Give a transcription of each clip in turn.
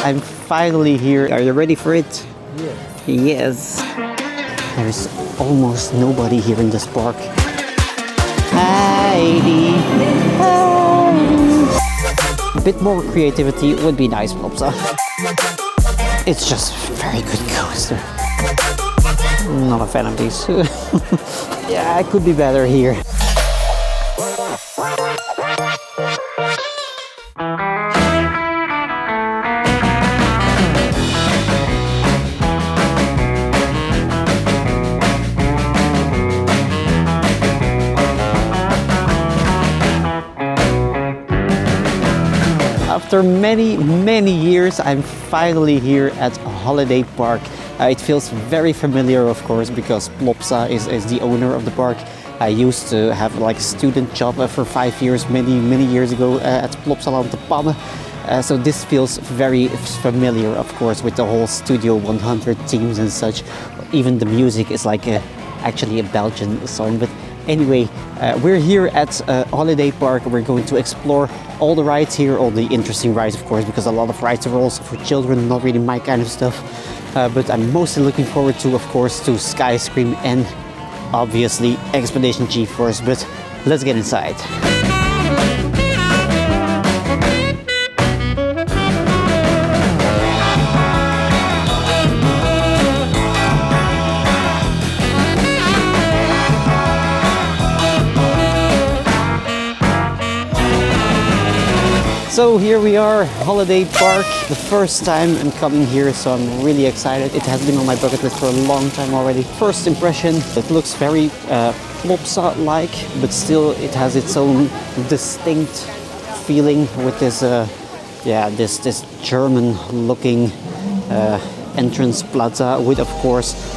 I'm finally here. Are you ready for it? Yeah. Yes. There's almost nobody here in this park. Heidi. A bit more creativity would be nice, Plopsa. It's just a very good coaster. Not a fan of these. Yeah, I could be better here. After many years, I'm finally here at a holiday park. It feels very familiar, of course, because Plopsa is the owner of the park. I used to have like a student job for 5 years, many years ago at Plopsa Group. So this feels very familiar, of course, with the whole Studio 100 teams and such. Even the music is like actually a Belgian song. But anyway, we're here at a holiday park. We're going to explore all the rides here, all the interesting rides, of course, because a lot of rides are also for children, not really my kind of stuff. But I'm mostly looking forward to, of course, to Skyscream and obviously Expedition GeForce. But let's get inside. So here we are, holiday park. The first time I'm coming here, so I'm really excited. It has been on my bucket list for a long time already. First impression, it looks very Plopsa-like, but still it has its own distinct feeling with this, this German-looking entrance plaza with, of course,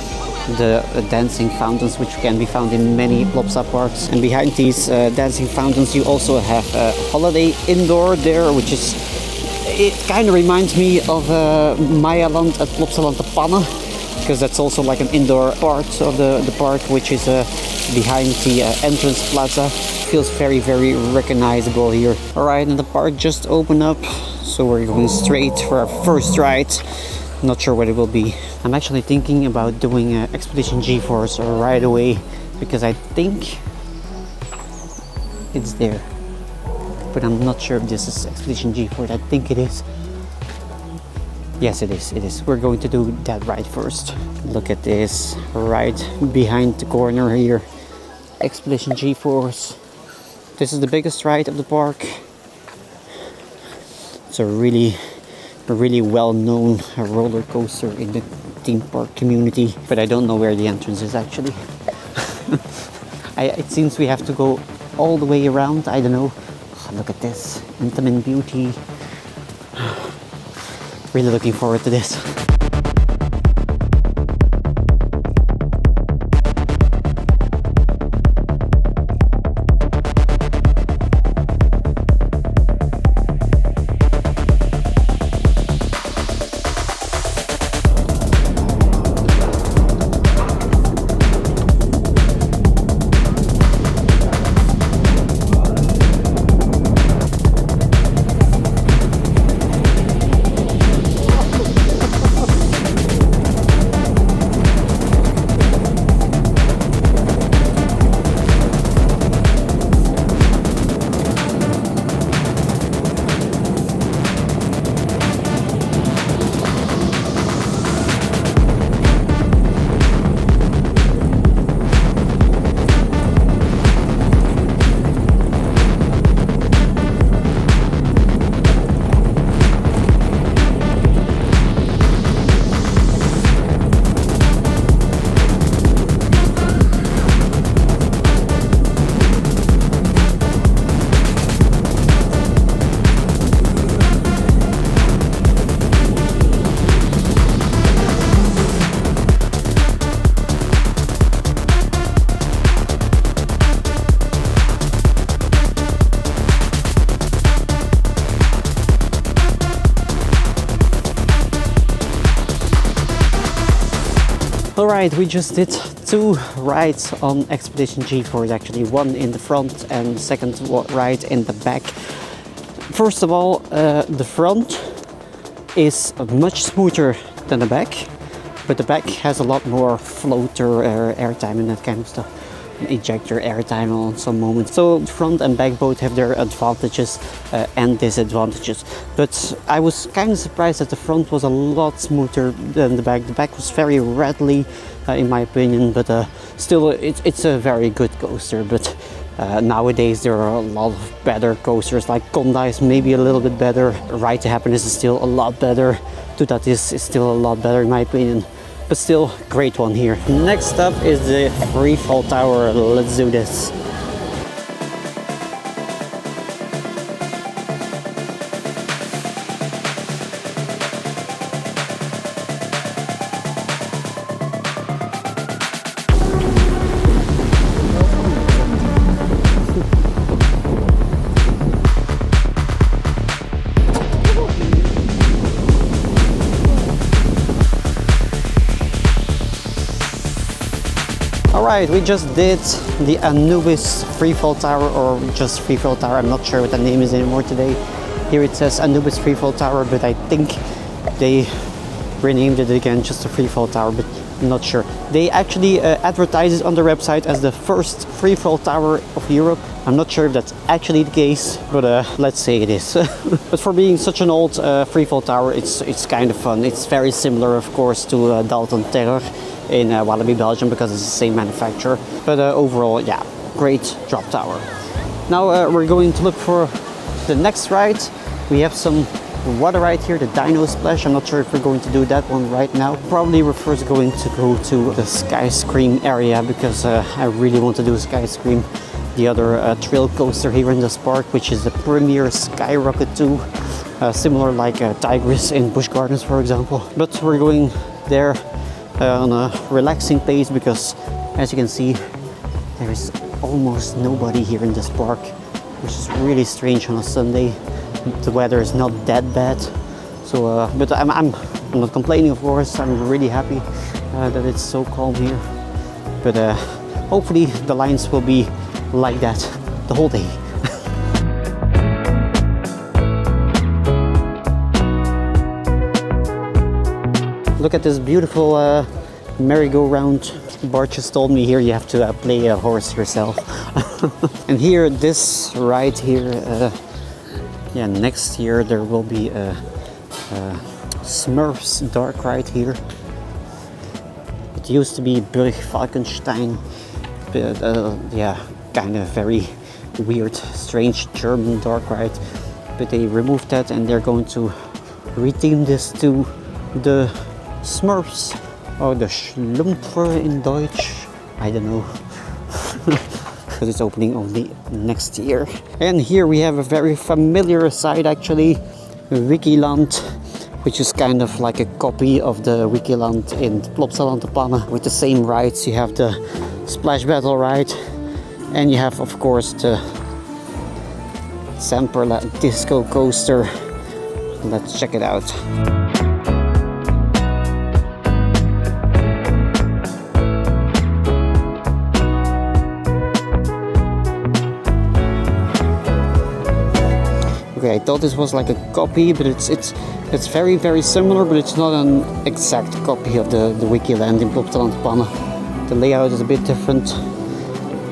the dancing fountains, which can be found in many Plopsa parks. And behind these dancing fountains you also have a holiday indoor there, which is, it kind of reminds me of Majaland at Plopsa Group, because that's also like an indoor part of the park, which is behind the entrance plaza. Feels very recognizable here. Alright, and the park just opened up, so we're going straight for our first ride. Not sure what it will be. I'm actually thinking about doing Expedition GeForce right away, because I think it's there. But I'm not sure if this is Expedition GeForce. I think it is. Yes, it is. We're going to do that ride first. Look at this, right behind the corner here. Expedition GeForce. This is the biggest ride of the park. It's a really well-known roller coaster in the theme park community, but I don't know where the entrance is actually. It seems we have to go all the way around. I don't know. Oh, look at this, intimate beauty. Really looking forward to this. Alright, we just did 2 rides on Expedition GeForce actually, one in the front and the second ride in the back. First of all, the front, is much smoother than the back, but the back has a lot more floater airtime and that kind of stuff. Ejector airtime on some moments. So front and back both have their advantages and disadvantages. But I was kind of surprised that the front was a lot smoother than the back. The back was very rattly in my opinion, but still it's a very good coaster. But nowadays there are a lot of better coasters, like Conda is maybe a little bit better. Ride to Happiness is still a lot better. Tutat is still a lot better in my opinion. But still, great one here. Next up is the Freefall Tower. Let's do this. Alright, we just did the Anubis Freefall Tower, or just Freefall Tower. I'm not sure what the name is anymore today. Here it says Anubis Freefall Tower, but I think they renamed it again just to Freefall Tower, but I'm not sure. They actually advertise it on their website as the first Freefall Tower of Europe. I'm not sure if that's actually the case, but let's say it is. But for being such an old Freefall Tower, it's kind of fun. It's very similar, of course, to Dalton Terror in Walibi, Belgium, because it's the same manufacturer. But overall, yeah, great drop tower. Now we're going to look for the next ride. We have some water ride here, the Dino Splash. I'm not sure if we're going to do that one right now. Probably we're first going to go to the Sky Scream area, because I really want to do Sky Scream, the other thrill coaster here in this park, which is the Premier Skyrocket 2, similar like Tigris in Busch Gardens, for example. But we're going there on a relaxing pace, because as you can see, there is almost nobody here in this park, which is really strange on a Sunday. The weather is not that bad, so but I'm not complaining, of course. I'm really happy that it's so calm here, but hopefully the lines will be like that the whole day. Look at this beautiful merry-go-round. Bart just told me here you have to play a horse yourself. And here, this ride here, yeah, next year there will be a Smurfs dark ride here. It used to be Burg Falkenstein, but yeah, kind of very weird, strange German dark ride. But they removed that and they're going to retheme this to the Smurfs, or the Schlumpfer in Deutsch, I don't know, because it's opening only next year. And here we have a very familiar side actually, Wickieland, which is kind of like a copy of the Wickieland in Plopsa Group, with the same rides. You have the Splash Battle ride, and you have of course the Zamperla Disco Coaster. Let's check it out. Okay, I thought this was like a copy, but it's very, very similar, but it's not an exact copy of the Wickieland in Plopsa Group. The layout is a bit different,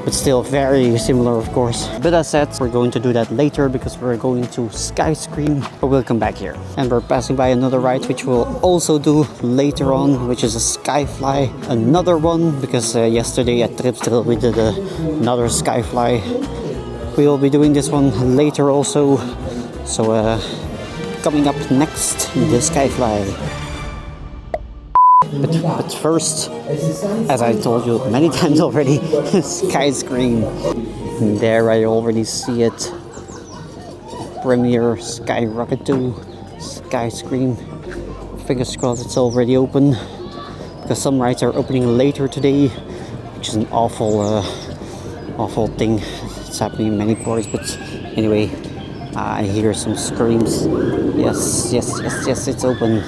but still very similar, of course. But as said, we're going to do that later, because we're going to Sky Scream, but we'll come back here. And we're passing by another ride, which we'll also do later on, which is a Skyfly. Another one, because yesterday at Tripsdrill we did another Skyfly. We will be doing this one later also. So coming up next, the Skyfly. But first, as I told you many times already, Sky Scream. And there I already see it. Premier Skyrocket 2, Sky Scream. Fingers crossed it's already open, because some rides are opening later today, which is an awful thing. It's happening in many parts, but anyway, I hear some screams. Yes, it's open.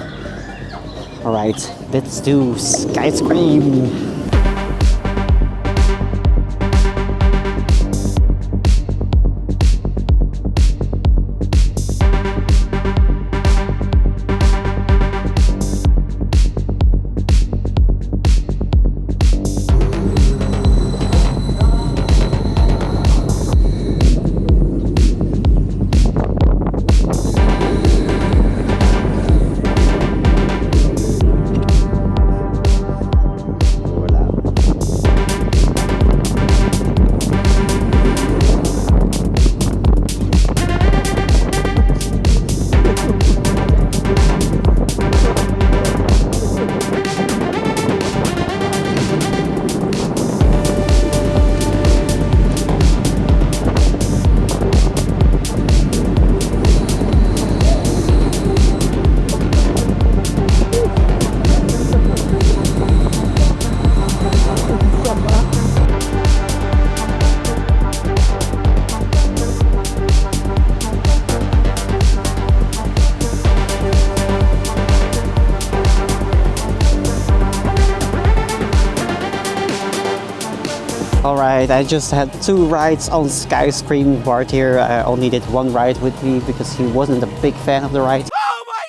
Alright, let's do Sky Scream. Alright, I just had 2 rides on Skyscream. Bart here only did 1 ride with me because he wasn't a big fan of the ride. Oh my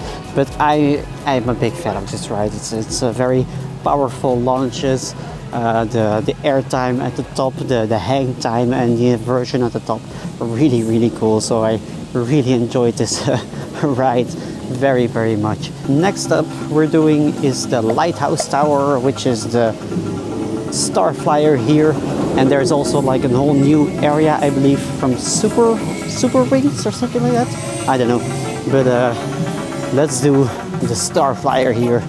god! But I'm a big fan of this ride. It's a very powerful launches. The air time at the top, the hang time and the inversion at the top are really, really cool. So I really enjoyed this ride very much. Next up we're doing is the Lighthouse Tower, which is the star flyer here, and there's also like a whole new area, I believe, from super wings or something like that. I don't know, but let's do the star flyer here.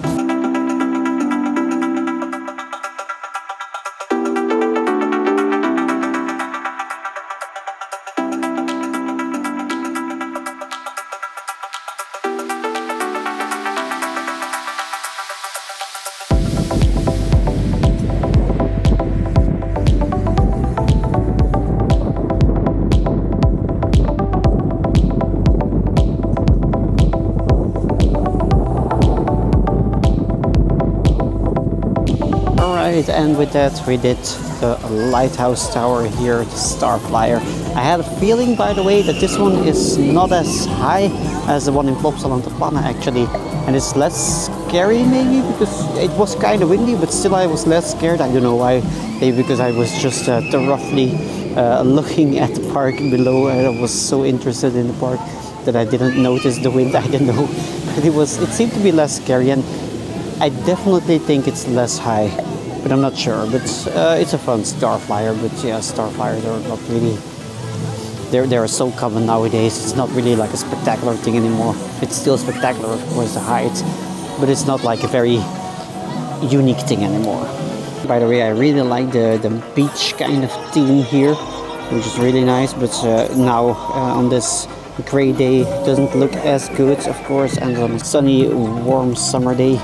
And with that we did the Lighthouse Tower here, the star flyer. I had a feeling, by the way, that this one is not as high as the one in Plopsa actually, and it's less scary maybe because it was kind of windy, but still I was less scared. I don't know why, maybe because I was just roughly looking at the park below, and I was so interested in the park that I didn't notice the wind. I don't know, but it seemed to be less scary, and I definitely think it's less high, but I'm not sure. But it's a fun star flyer. But yeah, star flyers are not really, they're so common nowadays. It's not really like a spectacular thing anymore. It's still spectacular, of course, the height, but it's not like a very unique thing anymore. By the way, I really like the beach kind of theme here, which is really nice. But now on this gray day, it doesn't look as good, of course, and on a sunny, warm summer day.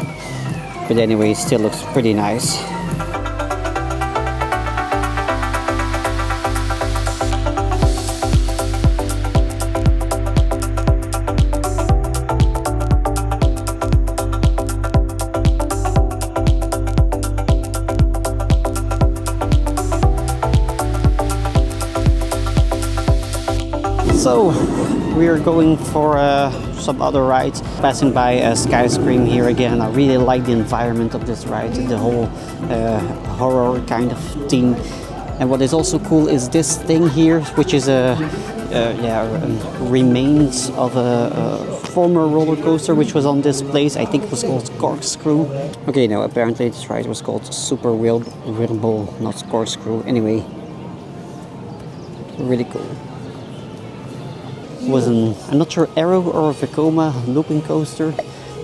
But anyway, it still looks pretty nice. So we are going for some other rides, passing by Skyscream here again. I really like the environment of this ride, the whole horror kind of theme. And what is also cool is this thing here, which is remains of a former roller coaster which was on this place. I think it was called Corkscrew. Okay, no, apparently this ride was called Super Whirlpool, not Corkscrew. Anyway, really cool. Was I'm not sure, Arrow or Vekoma looping coaster.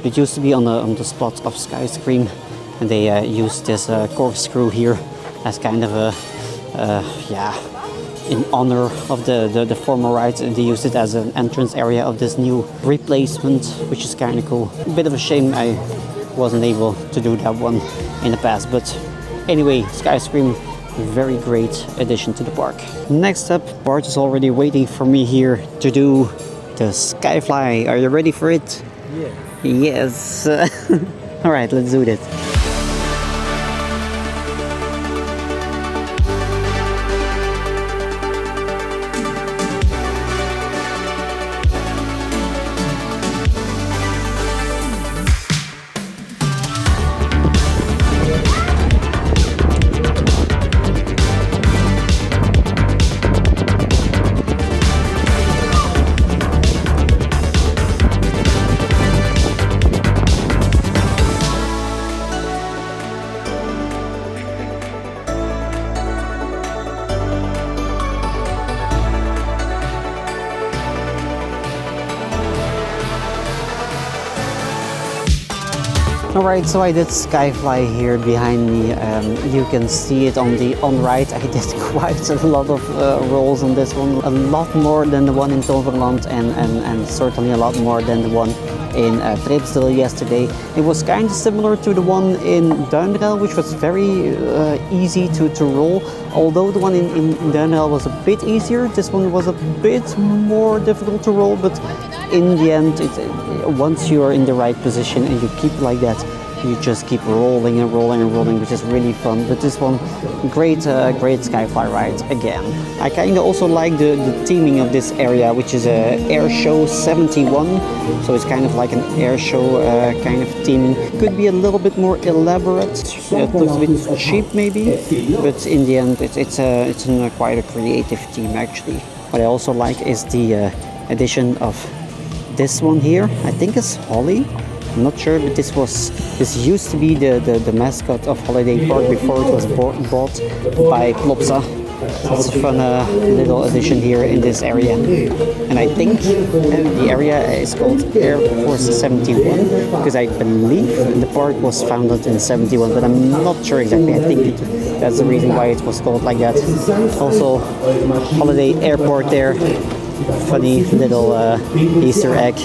It used to be on the spot of Skyscream, and they used this corkscrew here as kind of a in honor of the former rides, and they used it as an entrance area of this new replacement, which is kind of cool. A bit of a shame I wasn't able to do that one in the past, but anyway, Skyscream, very great addition to the park. Next up, Bart is already waiting for me here to do the Skyfly. Are you ready for it? Yeah. Yes. All right, let's do this. Alright, so I did Skyfly here behind me. You can see it on the on-right. I did quite a lot of rolls on this one. A lot more than the one in Toverland, and certainly a lot more than the one in Tripsdale yesterday. It was kind of similar to the one in Duinrail, which was very easy to roll. Although the one in Duinrail was a bit easier, this one was a bit more difficult to roll, but in the end, once you are in the right position and you keep like that, You just keep rolling and rolling and rolling, which is really fun. But this one, great Skyfly ride again. I kind of also like the theming of this area, which is a Air Show 71. So it's kind of like an air show kind of theming. Could be a little bit more elaborate. It looks a bit cheap maybe, but in the end, it's quite a creative theme actually. What I also like is the addition of this one here. I think it's Holly. I'm not sure, but this used to be the mascot of Holiday Park before it was bought by Plopsa. It's a fun little addition here in this area. And I think the area is called Air Force 71 because I believe the park was founded in 71, but I'm not sure exactly. I think that's the reason why it was called like that. Also, Holiday Airport there. Funny little Easter egg.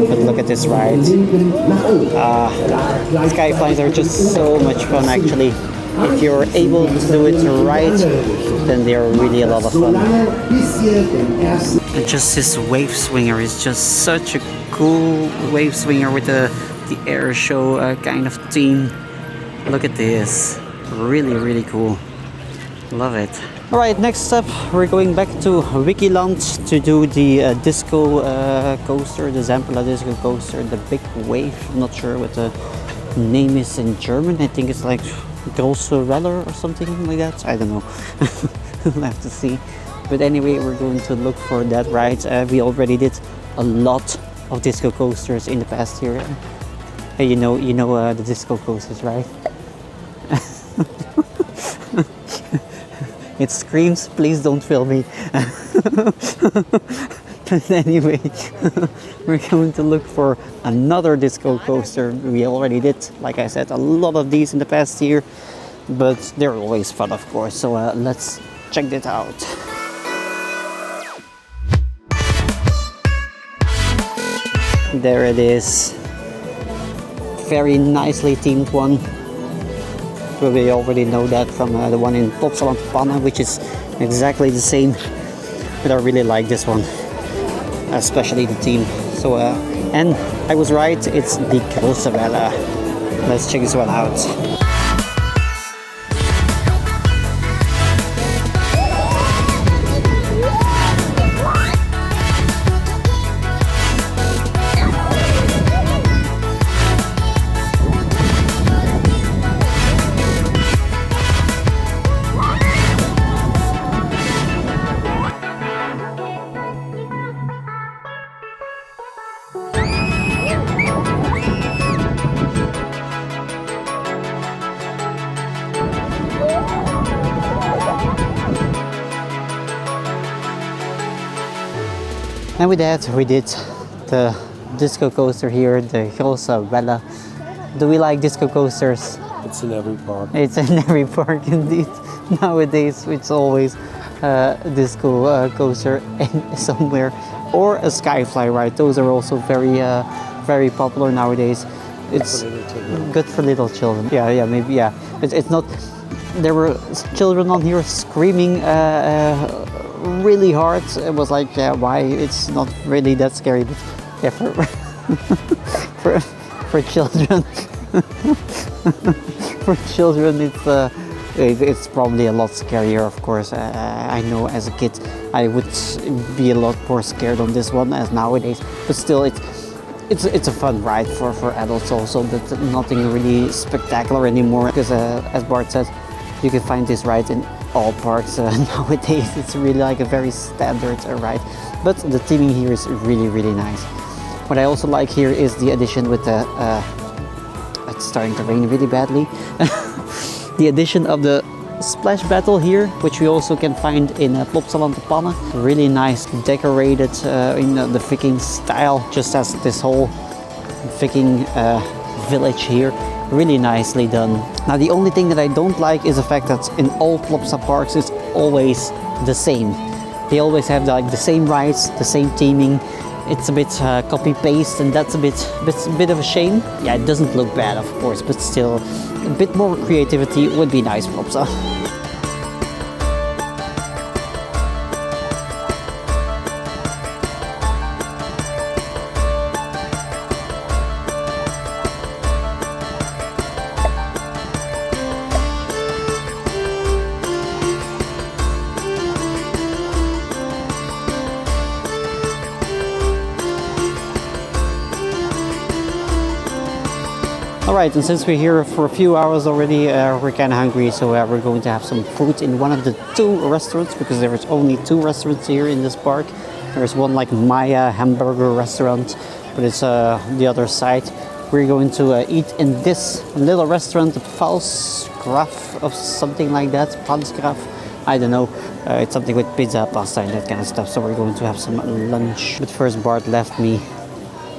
But look at this ride. Skyflies are just so much fun actually. If you're able to do it right, then they are really a lot of fun. And just this wave swinger is just such a cool wave swinger with the air show kind of theme. Look at this. Really cool. Love it. Alright, next up we're going back to Wickieland to do the disco coaster, the Zampala disco coaster, the big wave. I'm not sure what the name is in German. I think it's like Große Welle or something like that. I don't know. We'll have to see. But anyway, we're going to look for that ride. We already did a lot of disco coasters in the past year. Hey, you know the disco coasters, right? It screams, please don't film me. But anyway, we're going to look for another disco coaster. We already did, like I said, a lot of these in the past year, but they're always fun, of course. So let's check that out. There it is. Very nicely themed one. We already know that from the one in Plopsa Group, which is exactly the same. But I really like this one, especially the theme. So, and I was right, it's the Große Welle. Let's check this one out. And with that, we did the disco coaster here, the Große Welle. Do we like disco coasters? It's in every park. It's in every park indeed. Nowadays, it's always a disco coaster somewhere, or a Skyfly ride. Those are also very popular nowadays. It's good for little children. Yeah, maybe, yeah. It's not. There were children on here screaming really hard. It was like, yeah, why? It's not really that scary, but yeah, for children, for children, it's probably a lot scarier. Of course, I know as a kid I would be a lot more scared on this one as nowadays, but still, it's a fun ride for adults also, but nothing really spectacular anymore. Because as Bart said, you can find this ride in all parks nowadays. It's really like a very standard ride, but the theming here is really nice. What I also like here is the addition with the it's starting to rain really badly. The addition of the splash battle here, which we also can find in Plopsa Group. Really nice, decorated in the Viking style, just as this whole Viking village here. Really nicely done. Now the only thing that I don't like is the fact that in all Plopsa parks it's always the same. They always have like the same rides, the same theming. It's a bit copy-paste, and that's a bit of a shame. Yeah, it doesn't look bad, of course, but still a bit more creativity would be nice, Plopsa. Alright, and since we're here for a few hours already, we're kind of hungry, so we're going to have some food in one of the two restaurants, because there is only two restaurants here in this park. There's one like Maya hamburger restaurant, but it's the other side. We're going to eat in this little restaurant, the Palsgraf or something like that. Palsgraf, I don't know. It's something with pizza, pasta, and that kind of stuff. So we're going to have some lunch. But first, Bart left me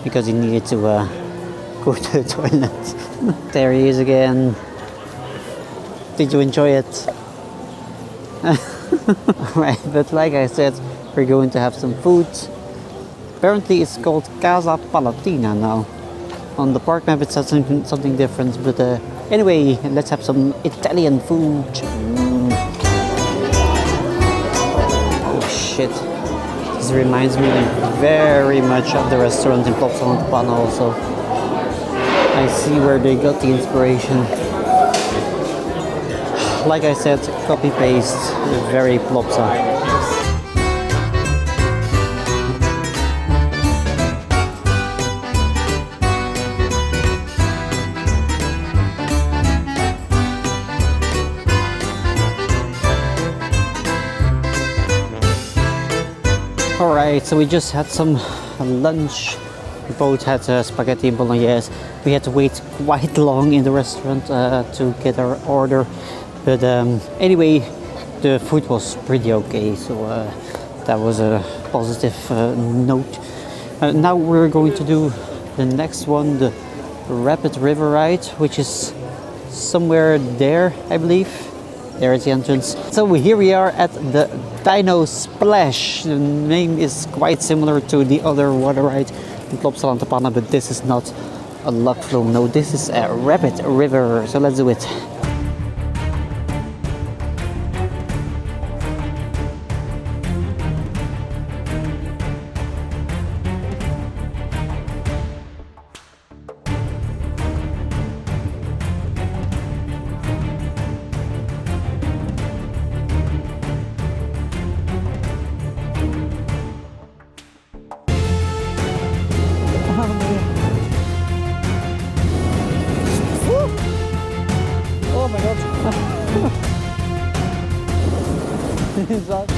because he needed to go to the toilet. There he is again. Did you enjoy it? Right, but like I said, we're going to have some food. Apparently, it's called Casa Palatina now. On the park map it says something different, but anyway, let's have some Italian food. Oh shit. This reminds me very much of the restaurant in Plopsa Group also. I see where they got the inspiration. Like I said, copy-paste, very Plopsa. Alright, so we just had some lunch. We both had spaghetti bolognese. We had to wait quite long in the restaurant to get our order. But anyway, the food was pretty okay, so that was a positive note. Now we're going to do the next one, the Rapid River Ride, which is somewhere there, I believe. There is the entrance. So here we are at the Dino Splash. The name is quite similar to the other water ride in Plopsa Group, but this is not a log flume. No, this is a rapid river. So let's do it. Oh my god. Is that?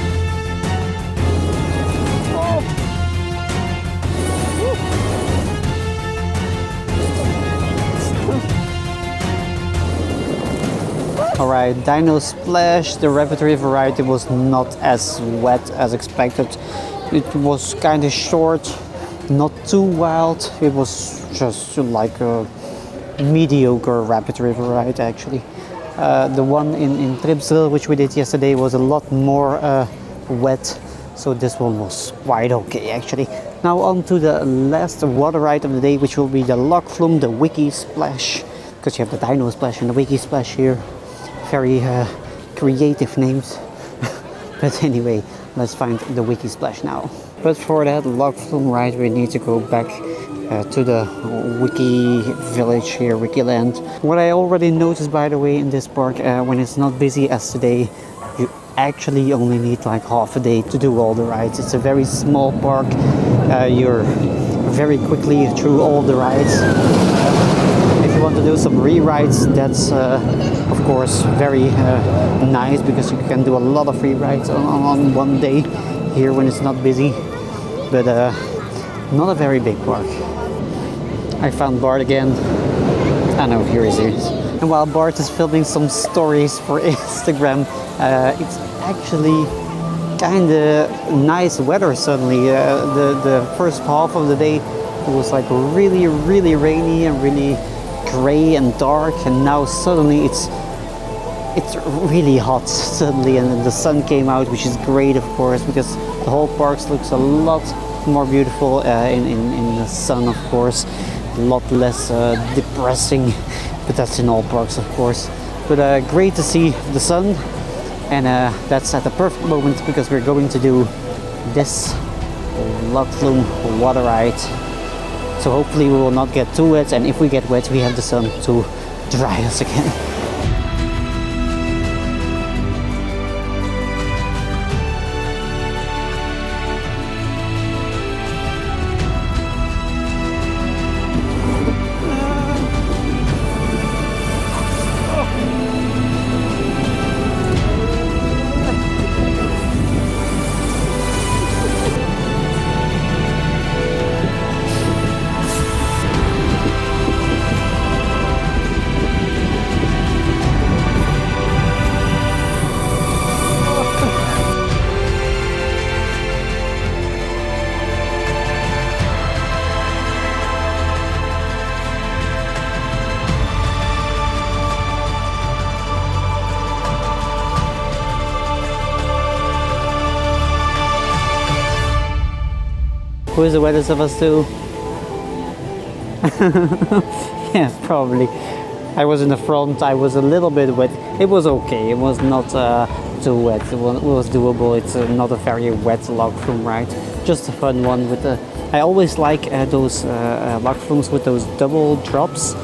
Alright, Dino Splash, the rapid river ride. It was not as wet as expected. It was kind of short, not too wild. It was just like a mediocre rapid river ride actually. The one in Tripsdrill, which we did yesterday, was a lot more wet, so this one was quite okay actually. Now on to the last water ride of the day, which will be the log flume, the Wickie Splash, because you have the Dino Splash and the Wickie Splash here. Very creative names. But anyway, let's find the Wickie Splash now. But for that log flume ride, we need to go back to the Wickie village here, Wickieland. What I already noticed, by the way, in this park, when it's not busy as today, you actually only need like half a day to do all the rides. It's a very small park. You're very quickly through all the rides. If you want to do some re-rides, that's of course very nice, because you can do a lot of re-rides on one day here when it's not busy. But not a very big park. I found Bart again. I know, here he is. And while Bart is filming some stories for Instagram, it's actually kind of nice weather suddenly. The first half of the day it was like really rainy and really gray and dark, and now suddenly it's really hot suddenly, and the sun came out, which is great of course, because the whole park looks a lot more beautiful in the sun, of course. A lot less depressing, but that's in all parks of course. But great to see the sun, and that's at the perfect moment, because we're going to do this log flume water ride. So hopefully we will not get too wet, and if we get wet we have the sun to dry us again. Who is the wettest of us two? Yeah, probably. I was in the front, I was a little bit wet. It was okay, it was not too wet, it was doable. It's not a very wet log flume ride, just a fun one with the... I always like those log flumes with those double drops.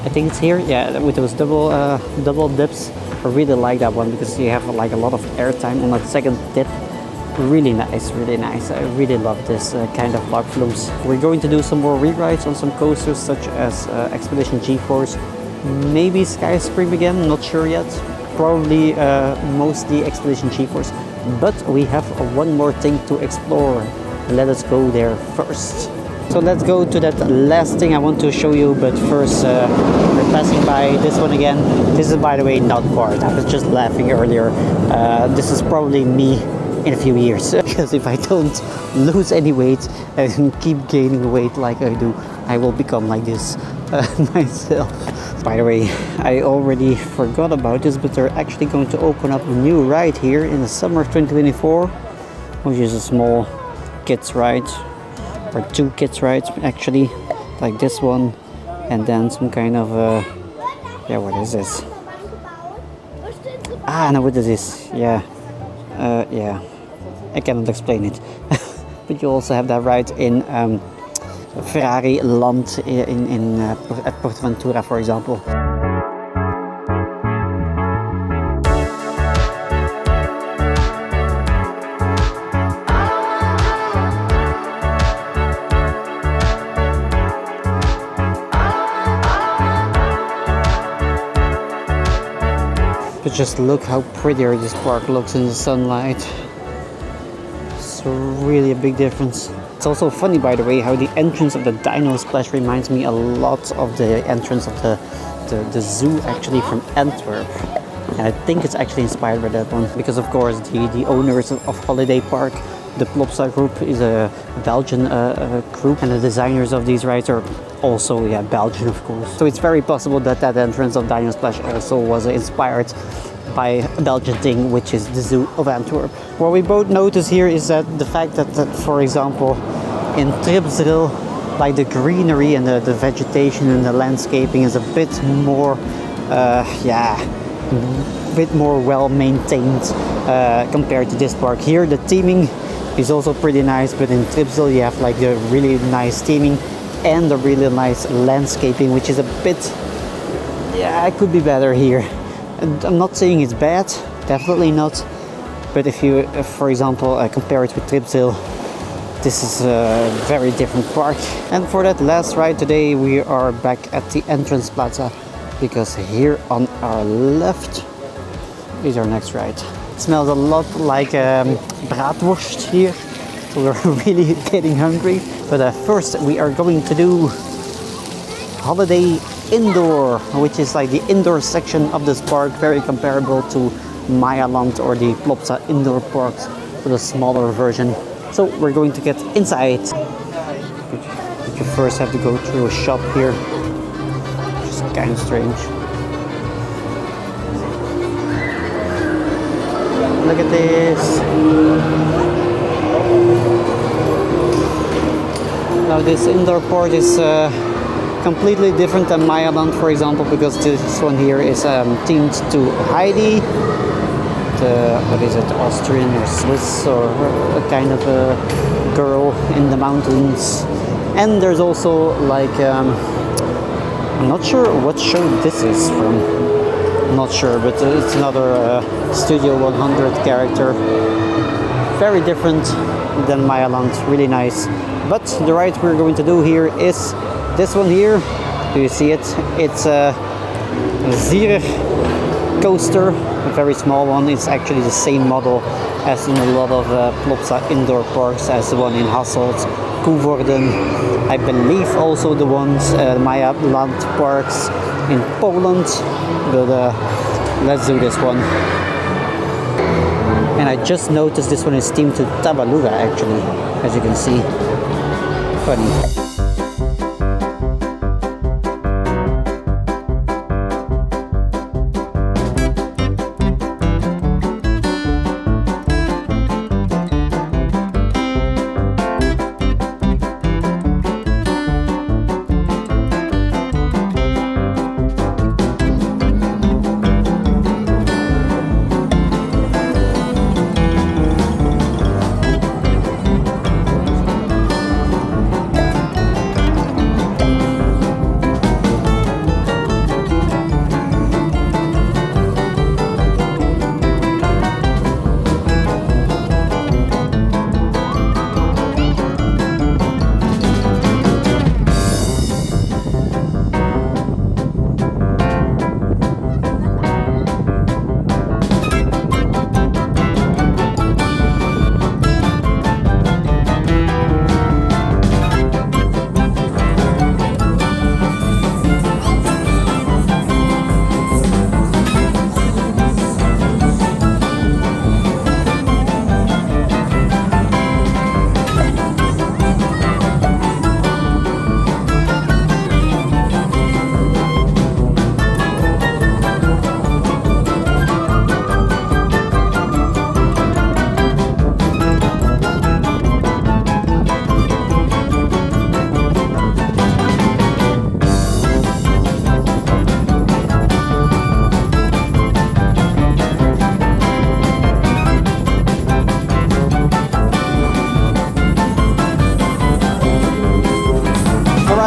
I think it's here, yeah, with those double dips. I really like that one because you have like a lot of airtime on that second dip. Really nice, really nice. I really love this kind of log flumes. We're going to do some more re-rides on some coasters such as Expedition GeForce, maybe Sky Scream again, not sure yet. Probably mostly Expedition GeForce. But we have one more thing to explore. Let us go there first. So let's go to that last thing I want to show you, but first we're passing by this one again. This is, by the way, not part. I was just laughing earlier. This is probably me in a few years, because if I don't lose any weight and keep gaining weight like I do, I will become like this myself. By the way, I already forgot about this, but they're actually going to open up a new ride here in the summer of 2024, which is a small kids ride, or two kids rides actually, like this one, and then some kind of yeah, what is this? Ah, no, what is this? Yeah, yeah, I cannot explain it. But you also have that ride in Ferrari Land at Portaventura, for example. But just look how prettier this park looks in the sunlight. It's really a big difference. It's also funny, by the way, how the entrance of the Dino Splash reminds me a lot of the entrance of the zoo actually from Antwerp. And I think it's actually inspired by that one, because of course the owners of Holiday Park, the Plopsa Group, is a Belgian group, and the designers of these rides are also, yeah, Belgian, of course. So it's very possible that that entrance of Dino Splash also was inspired by a Belgian thing, which is the Zoo of Antwerp. What we both notice here is that the fact that for example, in Tripsdrill, like the greenery and the vegetation and the landscaping is a bit more, yeah, a bit more well maintained compared to this park. Here the theming is also pretty nice, but in Tripsdrill you have like the really nice theming and the really nice landscaping, which is a bit, yeah, it could be better here. And I'm not saying it's bad, definitely not, but if you, for example, compare it with Tripsdrill, this is a very different park. And for that last ride today, we are back at the entrance plaza, because here on our left is our next ride. It smells a lot like braadworst here, so we're really getting hungry. But first we are going to do Holiday Indoor, which is like the indoor section of this park, very comparable to Majaland or the Plopsa indoor parks, with a smaller version. So we're going to get inside. But you first have to go through a shop here, which is kind of strange. Look at this. Now this indoor port is completely different than Majaland, for example, because this one here is themed to Heidi, the, what is it, Austrian or Swiss, or a kind of a girl in the mountains. And there's also like, I'm not sure what show this is from, I'm not sure, but it's another Studio 100 character. Very different than Majaland, really nice. But the ride we're going to do here is this one here. Do you see it? It's a Zierer coaster, a very small one. It's actually the same model as in a lot of Plopsa indoor parks, as the one in Hasselt, Koevoorden. I believe also the ones Majaland parks in Poland. But let's do this one. And I just noticed this one is themed to Tabaluga, actually, as you can see. Funny.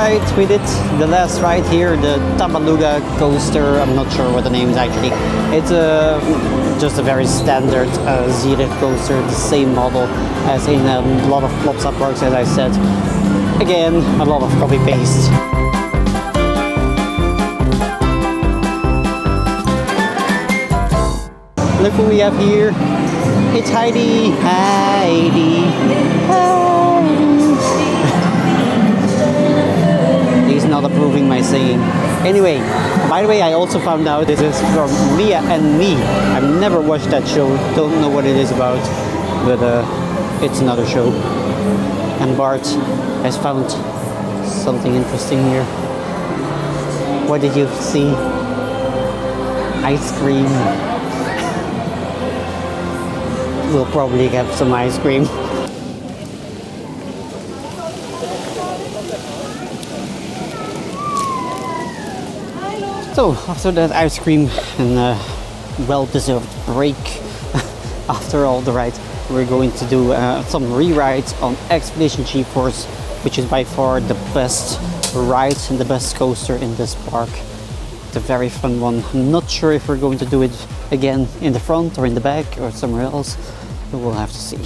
Alright, we did the last ride here, the Tabaluga coaster. I'm not sure what the name is actually. It's just a very standard Z-lift coaster, the same model as in a lot of Plopsa parks, as I said. Again, a lot of copy-paste. Look who we have here. It's Heidi. Heidi. He's not approving my singing. Anyway, by the way, I also found out this is from Mia and Me. I've never watched that show, don't know what it is about, but it's another show. And Bart has found something interesting here. What did you see? Ice cream. We'll probably have some ice cream. So after that ice cream and a well-deserved break after all the rides, we're going to do some re-rides on Expedition GeForce, which is by far the best ride and the best coaster in this park. It's a very fun one. I'm not sure if we're going to do it again in the front or in the back or somewhere else, but we'll have to see.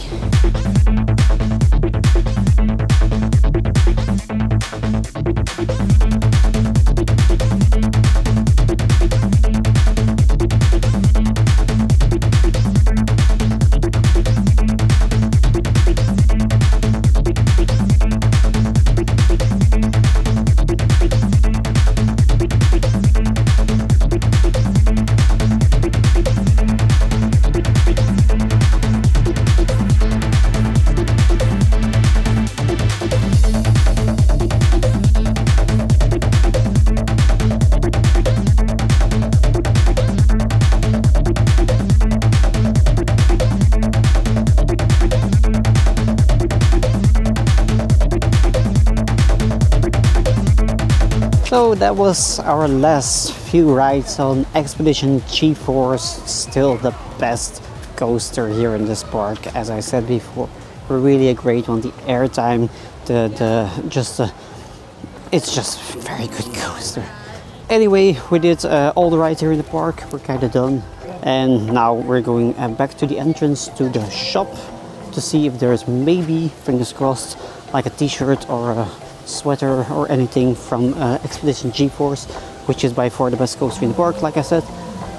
So that was our last few rides on Expedition GeForce. Still the best coaster here in this park, as I said before. Really a great one. The airtime, it's just a very good coaster. Anyway, we did all the rides here in the park. We're kind of done, and now we're going back to the entrance to the shop to see if there's maybe, fingers crossed, like a t-shirt or a sweater or anything from Expedition GeForce, which is by far the best coaster in the park, like I said.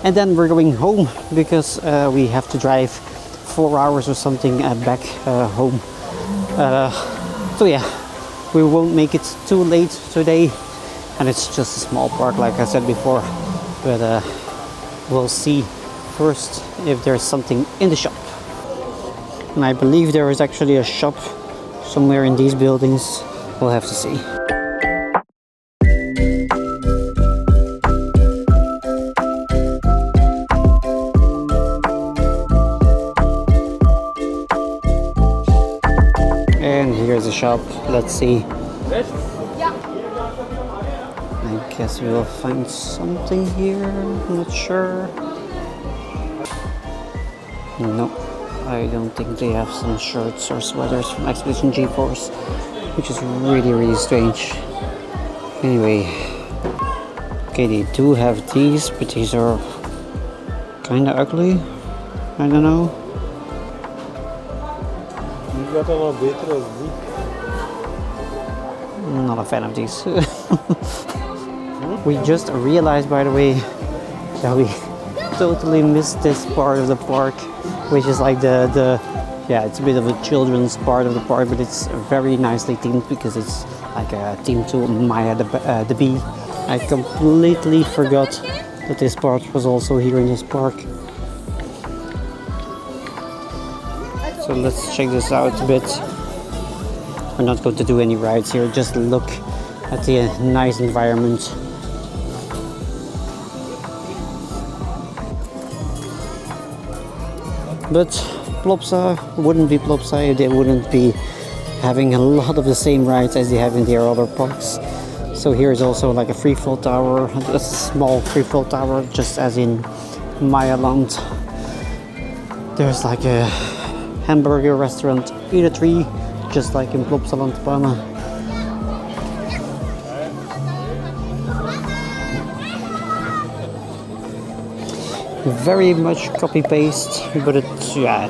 And then we're going home because we have to drive 4 hours or something back home. So yeah, we won't make it too late today, and it's just a small park, like I said before, but we'll see first if there's something in the shop. And I believe there is actually a shop somewhere in these buildings. We'll have to see. And here's a shop. Let's see. I guess we will find something here. I'm not sure. No, I don't think they have some shirts or sweaters from Expedition GeForce, which is really strange. Anyway, okay, they do have these, but these are kind of ugly. I don't know. I'm not a fan of these. We just realized, by the way, that we totally missed this part of the park, which is like yeah, it's a bit of a children's part of the park, but it's very nicely themed because it's like a theme to Maya the Bee. I completely forgot that this part was also here in this park. So let's check this out a bit. We're not going to do any rides here, just look at the nice environment. But Plopsa wouldn't be Plopsa if they wouldn't be having a lot of the same rides as they have in their other parks. So here is also like a freefall tower, a small freefall tower, just as in Majaland. There's like a hamburger restaurant, eatery, just like in Plopsa Land. very much copy paste, but it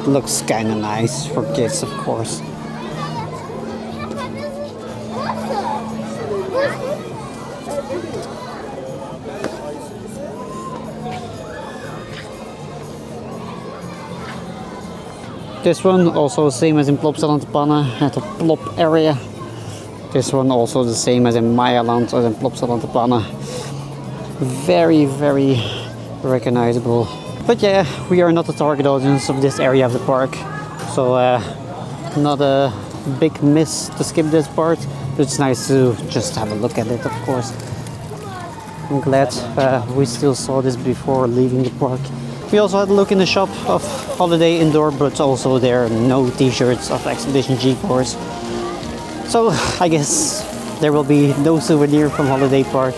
looks kind of nice for kids, of course. This one also same as in Plopsa Group at the Plop area. This one also the same as in Majaland or in Plopsa Group. Very, very recognizable. But yeah, we are not the target audience of this area of the park, so not a big miss to skip this part. But it's nice to just have a look at it, of course. I'm glad we still saw this before leaving the park. We also had a look in the shop of Holiday Indoor, but also there are no t-shirts of Expedition GeForce. So I guess there will be no souvenir from Holiday Park.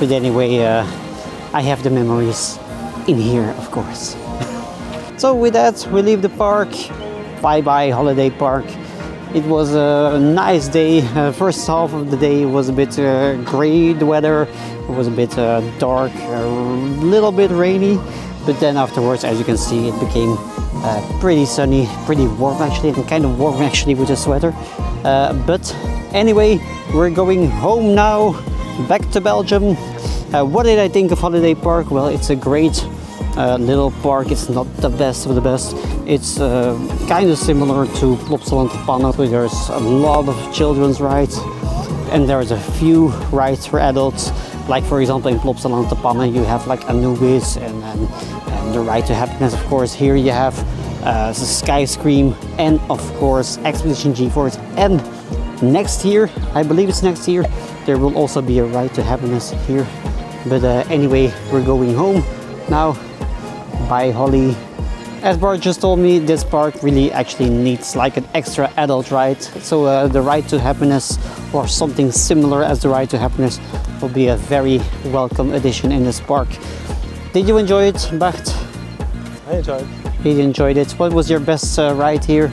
But anyway, I have the memories in here, of course. So with that, we leave the park. Bye bye Holiday Park. It was a nice day. First half of the day was a bit gray, the weather. It was a bit dark, a little bit rainy. But then afterwards, as you can see, it became pretty sunny, pretty warm actually, and kind of warm actually with the sweater. But anyway, we're going home now, back to Belgium. What did I think of Holiday Park? Well, it's a great little park. It's not the best of the best. It's kind of similar to Plopsa Group, where there's a lot of children's rides, and there's a few rides for adults. Like for example in Plopsa Group you have like Anubis and the Ride to Happiness, of course. Here you have the Sky Scream and of course Expedition GeForce. And next year, I believe it's next year, there will also be a Ride to Happiness here. But anyway, we're going home now. Bye Holly. As Bart just told me, this park really actually needs like an extra adult ride. So the Ride to Happiness or something similar as the Ride to Happiness will be a very welcome addition in this park. Did you enjoy it, Bart? I enjoyed it. He enjoyed it. What was your best ride here?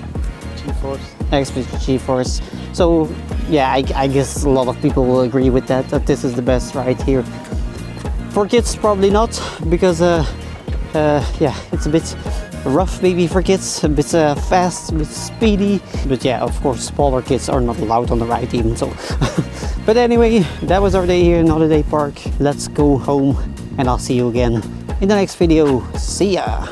GeForce. Expedition GeForce. So yeah, I guess a lot of people will agree with that, that this is the best ride here. For kids, probably not, because yeah, it's a bit rough maybe for kids, a bit fast, a bit speedy. But yeah, of course, smaller kids are not allowed on the ride even so. But anyway, that was our day here in Holiday Park. Let's go home and I'll see you again in the next video. See ya!